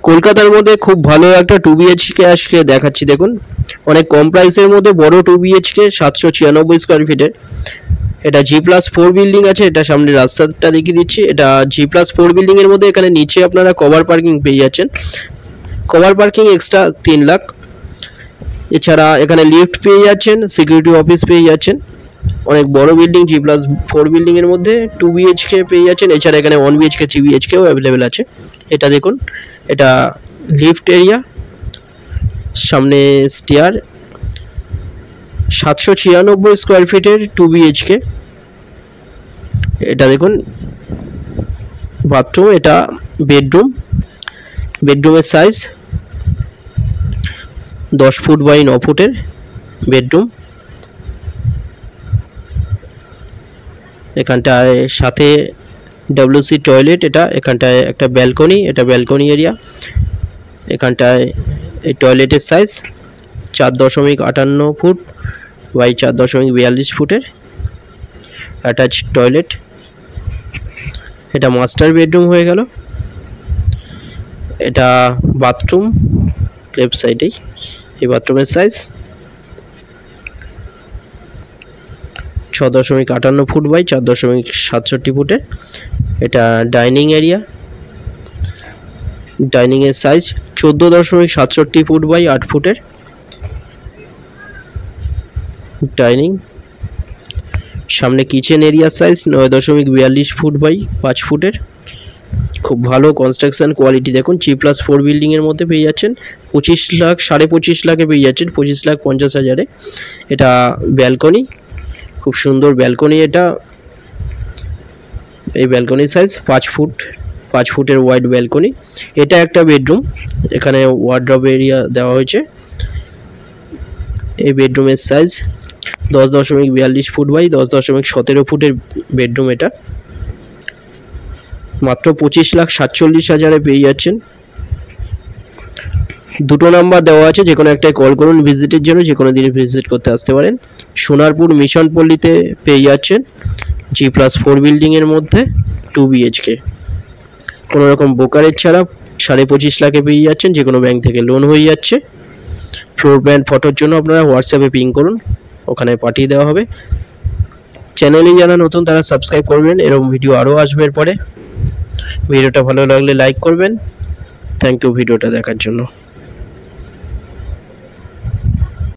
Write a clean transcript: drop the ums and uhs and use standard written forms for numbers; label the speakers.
Speaker 1: কলকাতার মধ্যে খুব ভালো একটা 2 বিএইচকে আজকে দেখাচ্ছি। দেখুন অনেক কম প্রাইসের মধ্যে বড় 2 বিএইচকে 796 স্কয়ার ফিটের। এটা G+4 বিল্ডিং আছে। এটা সামনে রাস্তাটা দেখিয়ে দিচ্ছি। এটা G+4 বিল্ডিং এর মধ্যে এখানে নিচে আপনারা কভার পার্কিং পেয়ে যাচ্ছেন। Cover parking extra 3 lakh. এছাড়া এখানে লিফট পেয়ে যাচ্ছেন, সিকিউরিটি অফিস পেয়ে যাচ্ছেন। অনেক বড় বিল্ডিং G+4 বিল্ডিং এর মধ্যে 2 বিএইচকে পেয়ে যাচ্ছেন। এছাড়া এখানে 1 বিএইচকে 3 বিএইচকেও অ্যাভেলেবেল আছে। এটা দেখুন, এটা লিফট এরিয়া, সামনে স্টেয়ার। 796 স্কয়ার ফিটের 2 বিএইচকে। এটা দেখুন বাথরুম, এটা বেডরুম। বেডরুমের সাইজ 10 ফুট বাই 9 ফুটের বেডরুম। এখানটায় সাথে WC টয়লেট। এটা এখানটায় একটা ব্যালকনি, এটা ব্যালকনি এরিয়া। এখানটায় এই টয়লেটের সাইজ 4.58 ফুট বাই 4.42 ফুটের অ্যাটাচ টয়লেট। এটা মাস্টার বেডরুম হয়ে গেল। এটা বাথরুম লেফট সাইডেই। এই বাথরুমের সাইজ 6.58 ফুট বাই 4.67 ফুটের। এটা ডাইনিং এরিয়া। ডাইনিং এর সাইজ 14.67 ফুট বাই 8 ফুটের ডাইনিং। সামনে kitchen area size 9.42 foot by 5 ফুটের। খুব ভালো কনস্ট্রাকশন কোয়ালিটি। দেখুন G+4 বিল্ডিং এর মধ্যে পেয়ে যাচ্ছেন 25 লাখ, 25.5 লাখে পেয়ে যাচ্ছেন 25,50,000-এ। এটা ব্যালকনি, খুব সুন্দর ব্যালকনি। এটা এই ব্যালকনির সাইজ 5 ফুটের ওয়াইড ব্যালকনি। এটা একটা বেডরুম, এখানে ওয়ার্ডরোব এরিয়া দেওয়া হয়েছে। এই বেডরুমের সাইজ 10.42 ফুট বাই 10.17 ফুটের বেডরুম। এটা মাত্র 25,47,000-এ পেয়ে যাচ্ছেন। দুটো নাম্বার দেওয়া আছে, যে কোনো একটাই কল করুন ভিজিটের জন্য। যে কোনো দিনে ভিজিট করতে আসতে পারেন। সোনারপুর মিশন পল্লীতে পেয়ে যাচ্ছেন G+4 বিল্ডিং এর মধ্যে 2 বিএইচকে। কোনো রকম ব্রোকারেজ ছাড়া 25.5 লাখে পেয়ে যাচ্ছেন। যে কোনো ব্যাংক থেকে লোন হয়ে যাচ্ছে। ফ্লোর প্ল্যান ফটোর জন্য আপনারা হোয়াটসঅ্যাপে পিং করুন, ওখানে পাঠিয়ে দেওয়া হবে। চ্যানেলে যারা নতুন তারা সাবস্ক্রাইব করবেন, এরকম ভিডিও আরও আসবে এরপরে। ভিডিওটা ভালো লাগলে লাইক করবেন। থ্যাংক ইউ ভিডিওটা দেখার জন্য।